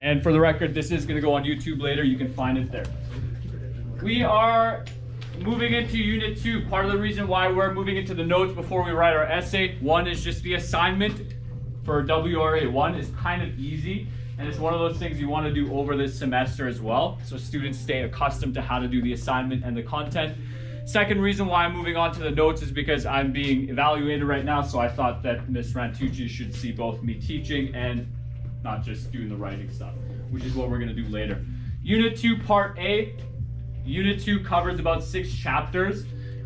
And for the record, this is going to go on YouTube later. You can find it there. We are moving into Unit 2. Part of the reason why we're moving into the notes before we write our essay, one is just the assignment for WRA 1 is kind of easy. And it's one of those things you want to do over this semester as well. So students stay accustomed to how to do the assignment and the content. Second reason why I'm moving on to the notes is because I'm being evaluated right now. So I thought that Ms. Rantucci should see both me teaching and not just doing the writing stuff, which is what we're going to do later. Unit 2, Part A. Unit 2 covers about 6 chapters.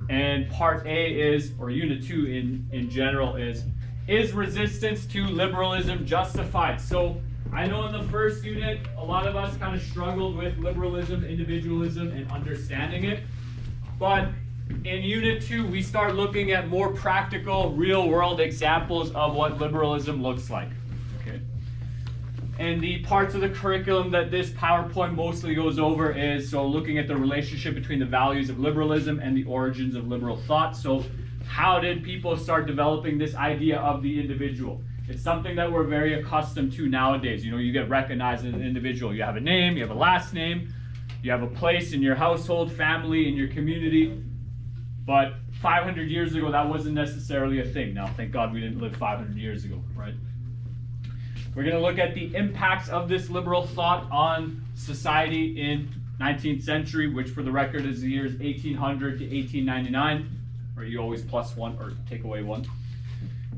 And Part A is, or Unit 2 in general is resistance to liberalism justified? So I know in the first unit, a lot of us kind of struggled with liberalism, individualism, and understanding it. But in Unit 2, we start looking at more practical, real-world examples of what liberalism looks like. Okay. And the parts of the curriculum that this PowerPoint mostly goes over is, so looking at the relationship between the values of liberalism and the origins of liberal thought. So how did people start developing this idea of the individual? It's something that we're very accustomed to nowadays. You know, you get recognized as an individual. You have a name, you have a last name, you have a place in your household, family, in your community. But 500 years ago, that wasn't necessarily a thing. Now, thank God we didn't live 500 years ago, right? We're going to look at the impacts of this liberal thought on society in 19th century, which for the record is the years 1800 to 1899, where you always plus one or take away one.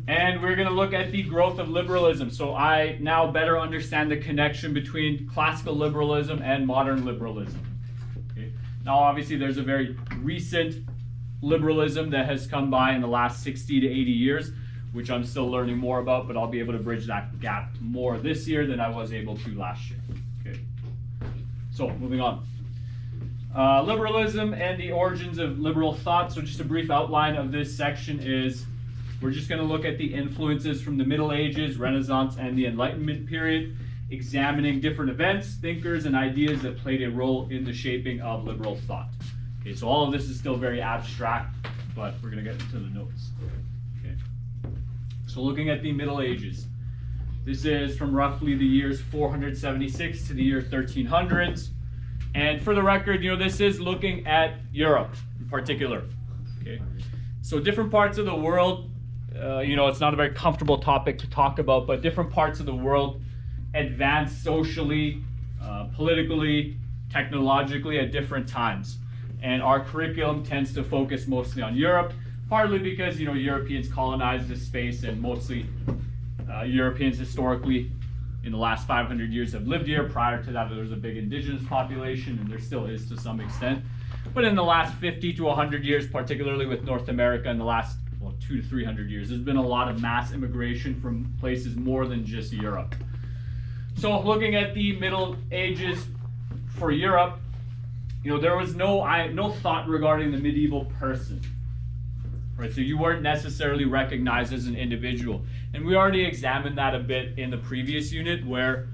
And we're going to look at the growth of liberalism. So I now better understand the connection between classical liberalism and modern liberalism. Okay. Now, obviously, there's a very recent liberalism that has come by in the last 60 to 80 years, which I'm still learning more about, but I'll be able to bridge that gap more this year than I was able to last year. Okay. So, moving on. Liberalism and the origins of liberal thought. So just a brief outline of this section is we're just going to look at the influences from the Middle Ages, Renaissance, and the Enlightenment period, examining different events, thinkers, and ideas that played a role in the shaping of liberal thought. Okay, so all of this is still very abstract, but we're going to get into the notes. Okay. So looking at the Middle Ages, this is from roughly the years 476 to the year 1300s. And for the record, you know, this is looking at Europe in particular. Okay. So different parts of the world, you know, it's not a very comfortable topic to talk about, but different parts of the world advanced socially, politically, technologically at different times. And our curriculum tends to focus mostly on Europe, partly because, you know, Europeans colonized this space, and mostly Europeans historically in the last 500 years have lived here. Prior to that, there was a big indigenous population, and there still is to some extent. But in the last 50 to 100 years, particularly with North America in the last 200 to 300 years, there's been a lot of mass immigration from places more than just Europe. So looking at the Middle Ages for Europe, you know, there was no thought regarding the medieval person. Right, so you weren't necessarily recognized as an individual. And we already examined that a bit in the previous unit, where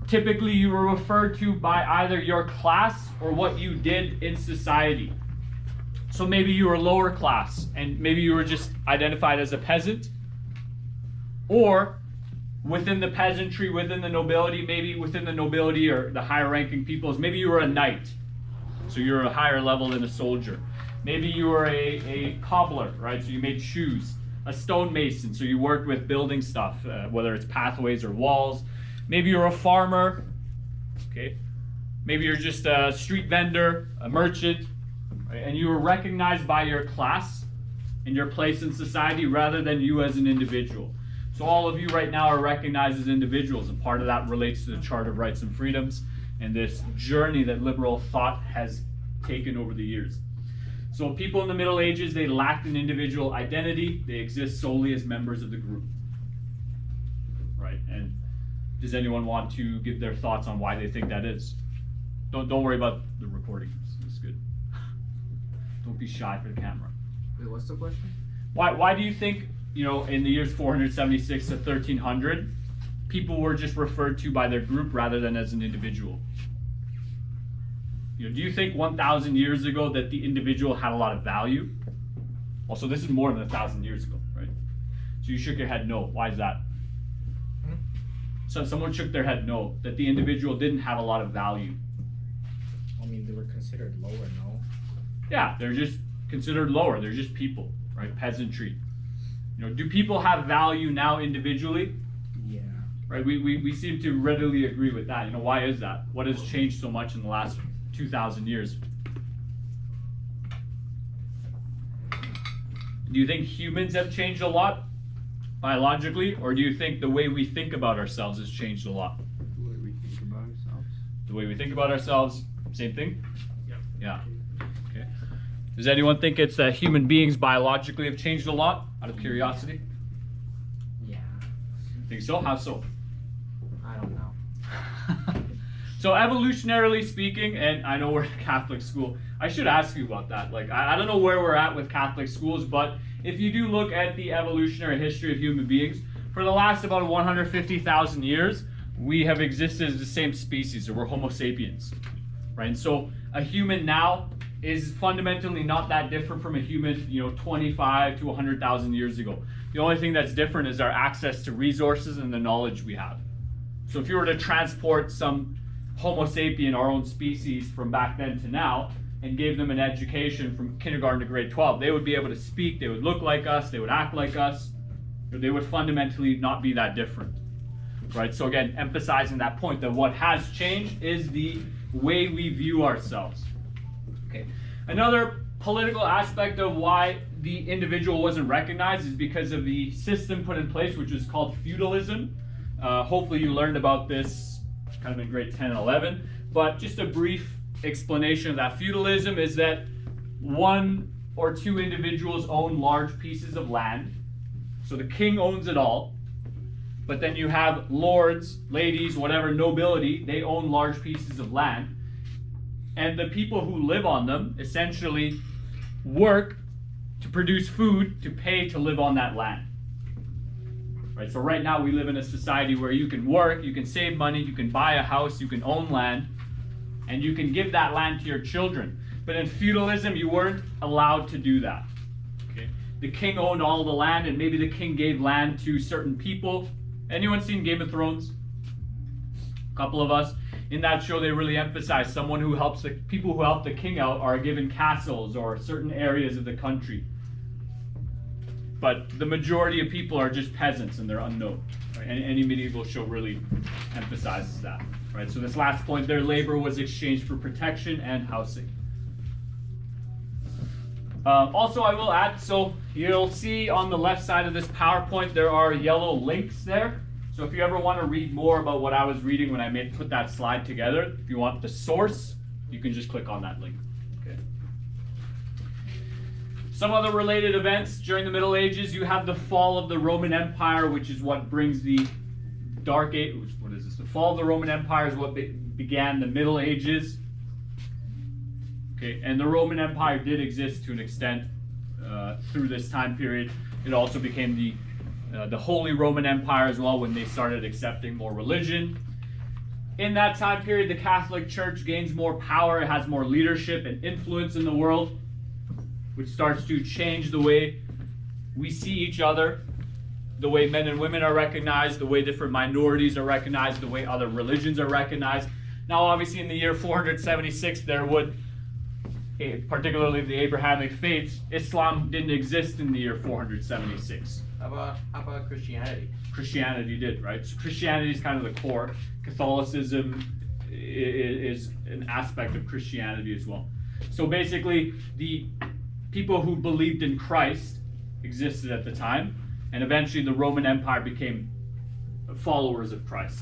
typically you were referred to by either your class or what you did in society. So maybe you were lower class, and maybe you were just identified as a peasant. Or within the peasantry, within the nobility, maybe within the nobility or the higher ranking peoples, maybe you were a knight. So you're a higher level than a soldier. Maybe you were a cobbler, right? So you made shoes. A stonemason, so you worked with building stuff, whether it's pathways or walls. Maybe you're a farmer, okay? Maybe you're just a street vendor, a merchant, right? And you were recognized by your class and your place in society rather than you as an individual. So all of you right now are recognized as individuals, and part of that relates to the Charter of Rights and Freedoms and this journey that liberal thought has taken over the years. So people in the Middle Ages, they lacked an individual identity. They exist solely as members of the group. Right? And does anyone want to give their thoughts on why they think that is? Don't worry about the recording. It's good. Don't be shy for the camera. Wait, what's the question? Why do you think, you know, in the years 476 to 1300, people were just referred to by their group rather than as an individual? You know, do you think 1,000 years ago that the individual had a lot of value? Also, this is more than 1,000 years ago, right? So you shook your head no. Why is that? So someone shook their head no, that the individual didn't have a lot of value. I mean, they were considered lower, no? Yeah, they're just considered lower. They're just people, right? Peasantry. You know, do people have value now individually? Yeah. Right, we seem to readily agree with that. You know, why is that? What has changed so much in the last 2,000 years? Do you think humans have changed a lot biologically, or do you think the way we think about ourselves has changed a lot? The way we think about ourselves. The way we think about ourselves, same thing? Yep. Yeah. Okay. Does anyone think it's that human beings biologically have changed a lot, out of curiosity? Yeah. Think so? How so? I don't know. So evolutionarily speaking, and I know we're a Catholic school, I should ask you about that. Like, I don't know where we're at with Catholic schools, but if you do look at the evolutionary history of human beings, for the last about 150,000 years, we have existed as the same species, or we're Homo sapiens, right? And so a human now is fundamentally not that different from a human, 25 to 100,000 years ago. The only thing that's different is our access to resources and the knowledge we have. So if you were to transport some Homo sapien, our own species, from back then to now, and gave them an education from kindergarten to grade 12, they would be able to speak, they would look like us, they would act like us, they would fundamentally not be that different, right? So again, emphasizing that point that what has changed is the way we view ourselves. Okay. Another political aspect of why the individual wasn't recognized is because of the system put in place, which is called feudalism. Hopefully you learned about this kind of in grade 10 and 11, but just a brief explanation of that. Feudalism is that one or two individuals own large pieces of land. So the king owns it all, but then you have lords, ladies, whatever, nobility, they own large pieces of land. And the people who live on them essentially work to produce food to pay to live on that land. Right? So right now we live in a society where you can work, you can save money, you can buy a house, you can own land, and you can give that land to your children. But in feudalism, you weren't allowed to do that. Okay? The king owned all the land, and maybe the king gave land to certain people. Anyone seen Game of Thrones? A couple of us. In that show, they really emphasize someone who helps the people who help the king out are given castles or certain areas of the country. But the majority of people are just peasants and they're unknown. Right? And any medieval show really emphasizes that. Right? So this last point, their labor was exchanged for protection and housing. Also, I will add, so you'll see on the left side of this PowerPoint, there are yellow links there. So if you ever want to read more about what I was reading when I put that slide together, if you want the source, you can just click on that link. Okay. Some other related events during the Middle Ages, you have the fall of the Roman Empire, which is what brings the Dark Age. What is this? The fall of the Roman Empire is what began the Middle Ages. Okay, and the Roman Empire did exist to an extent through this time period. It also became the Holy Roman Empire as well when they started accepting more religion. In that time period, the Catholic Church gains more power, it has more leadership and influence in the world, which starts to change the way we see each other, the way men and women are recognized, the way different minorities are recognized, the way other religions are recognized. Now, obviously, in the year 476, there would, particularly the Abrahamic faiths, Islam didn't exist in the year 476. How about Christianity? Christianity did, right? So Christianity is kind of the core. Catholicism is an aspect of Christianity as well. So basically, the people who believed in Christ existed at the time, and eventually the Roman Empire became followers of Christ.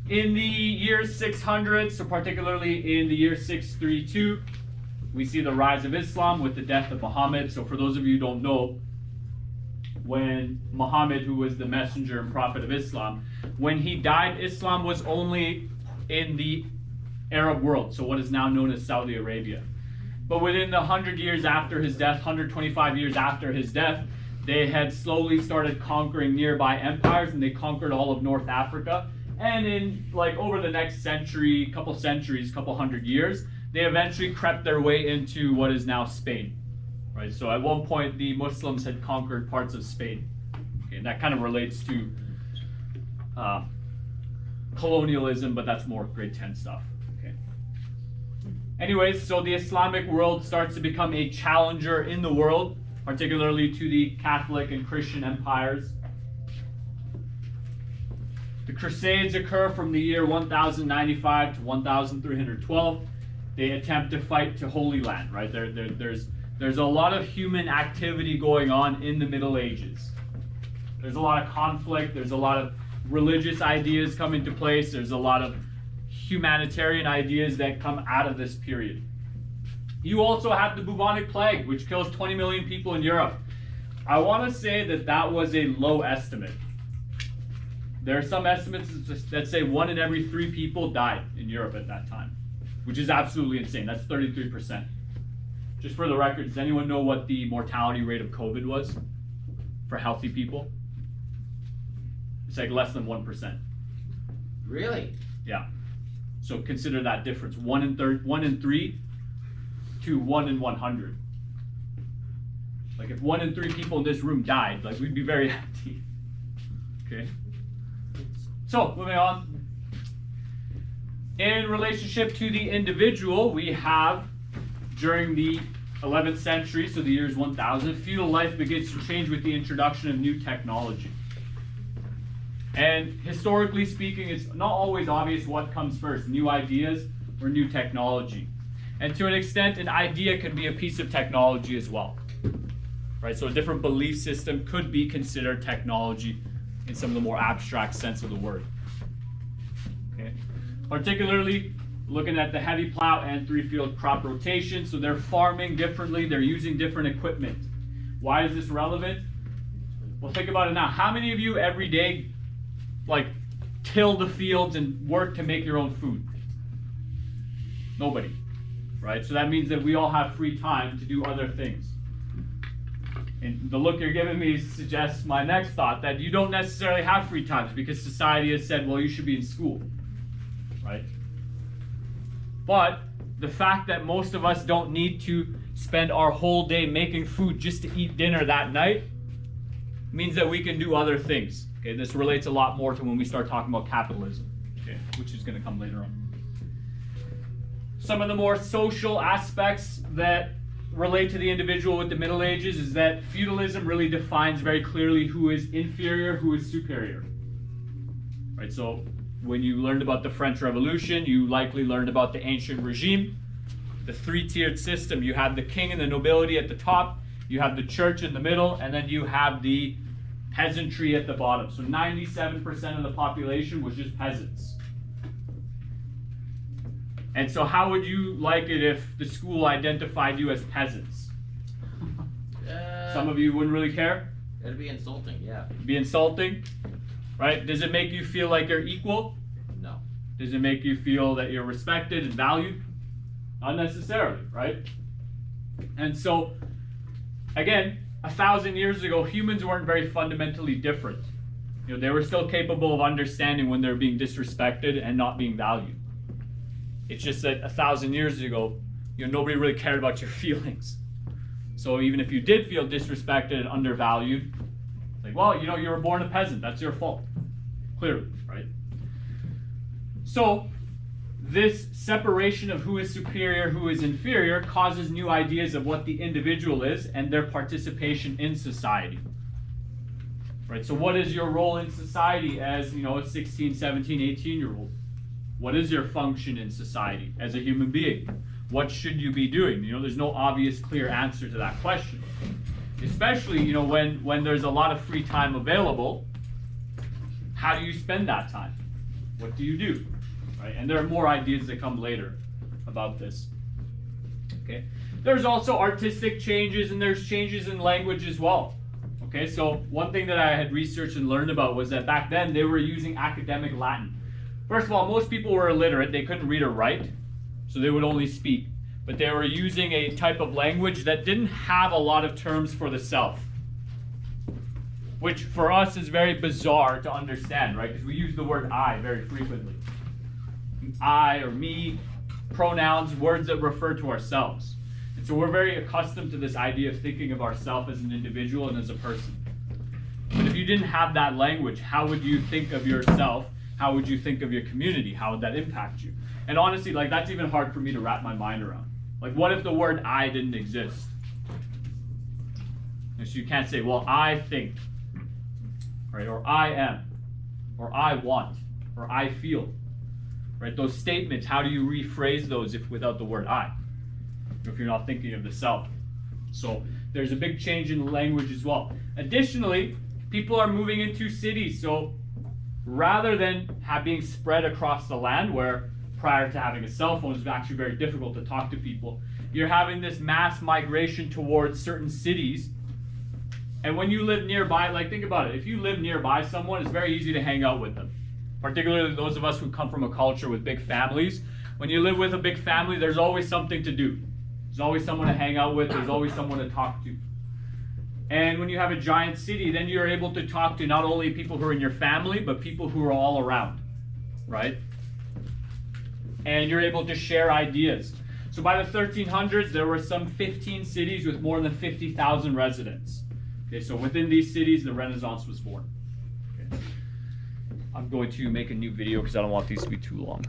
In the year 600, so particularly in the year 632, we see the rise of Islam with the death of Muhammad. So for those of you who don't know, when Muhammad, who was the messenger and prophet of Islam, when he died, Islam was only in the Arab world, so what is now known as Saudi Arabia. But within the 100 years after his death, 125 years after his death, they had slowly started conquering nearby empires, and they conquered all of North Africa. And in over the next century, couple hundred years, they eventually crept their way into what is now Spain. Right? So at one point, the Muslims had conquered parts of Spain. Okay, and that kind of relates to colonialism, but that's more grade 10 stuff. Okay. Anyways, so the Islamic world starts to become a challenger in the world, particularly to the Catholic and Christian empires. The Crusades occur from the year 1095 to 1312. They attempt to fight to Holy Land, right? There's a lot of human activity going on in the Middle Ages. There's a lot of conflict. There's a lot of religious ideas come into place. There's a lot of humanitarian ideas that come out of this period. You also have the bubonic plague, which kills 20 million people in Europe. I want to say that that was a low estimate. There are some estimates that say 1 in every 3 people died in Europe at that time, which is absolutely insane. That's 33%. Just for the record, does anyone know what the mortality rate of COVID was for healthy people? It's like less than 1%. Really? Yeah. So consider that difference. 1 in 3 to 1 in 100. Like if 1 in 3 people in this room died, like we'd be very empty. Okay. So moving on. In relationship to the individual, we have during the 11th century, so the years 1000, feudal life begins to change with the introduction of new technology. And historically speaking, it's not always obvious what comes first, new ideas or new technology. And to an extent, an idea can be a piece of technology as well. Right? So a different belief system could be considered technology in some of the more abstract sense of the word. Okay. Particularly looking at the heavy plow and 3-field crop rotation. So they're farming differently, they're using different equipment. Why is this relevant? Well, think about it now. How many of you every day like till the fields and work to make your own food? Nobody, right? So that means that we all have free time to do other things. And the look you're giving me suggests my next thought, that you don't necessarily have free times because society has said, well, you should be in school, right? But the fact that most of us don't need to spend our whole day making food just to eat dinner that night means that we can do other things. Okay, this relates a lot more to when we start talking about capitalism, okay, which is going to come later on. Some of the more social aspects that relate to the individual with the Middle Ages is that feudalism really defines very clearly who is inferior, who is superior. Right, so when you learned about the French Revolution, you likely learned about the ancient regime, the 3-tiered system. You have the king and the nobility at the top, you have the church in the middle, and then you have the peasantry at the bottom. So 97% of the population was just peasants. And so how would you like it if the school identified you as peasants? Some of you wouldn't really care? That'd be insulting, yeah. It'd be insulting, right? Does it make you feel like you're equal? No. Does it make you feel that you're respected and valued? Not necessarily, right? And so, again, 1,000 years ago, humans weren't very fundamentally different. You know, they were still capable of understanding when they're being disrespected and not being valued. It's just that 1,000 years ago, you know, nobody really cared about your feelings. So even if you did feel disrespected and undervalued, like, well, you know, you were born a peasant, that's your fault. Clearly, right? So this separation of who is superior, who is inferior, causes new ideas of what the individual is and their participation in society. Right? So what is your role in society as, you know, a 16, 17, 18-year-old? What is your function in society as a human being? What should you be doing? You know, there's no obvious, clear answer to that question. Especially, you know, when there's a lot of free time available, how do you spend that time? What do you do? Right? And there are more ideas that come later about this. Okay. There's also artistic changes, and there's changes in language as well. Okay, so one thing that I had researched and learned about was that back then they were using academic Latin. First of all, most people were illiterate. They couldn't read or write, so they would only speak. But they were using a type of language that didn't have a lot of terms for the self, which for us is very bizarre to understand, right? Because we use the word I very frequently. I or me, pronouns, words that refer to ourselves. And so we're very accustomed to this idea of thinking of ourselves as an individual and as a person. But if you didn't have that language, how would you think of yourself? How would you think of your community? How would that impact you? And honestly, like that's even hard for me to wrap my mind around. Like what if the word I didn't exist? And so you can't say, well, I think, right? Or I am, or I want, or I feel, right? Those statements, how do you rephrase those if without the word I? If you're not thinking of the self. So there's a big change in language as well. Additionally, people are moving into cities. So rather than being spread across the land where prior to having a cell phone, it's actually very difficult to talk to people, you're having this mass migration towards certain cities. And when you live nearby, like think about it, if you live nearby someone, it's very easy to hang out with them. Particularly those of us who come from a culture with big families. When you live with a big family, there's always something to do. There's always someone to hang out with, there's always someone to talk to. And when you have a giant city, then you're able to talk to not only people who are in your family, but people who are all around, right? And you're able to share ideas. So by the 1300s, there were some 15 cities with more than 50,000 residents. Okay, so within these cities, the Renaissance was born. Okay. I'm going to make a new video because I don't want these to be too long.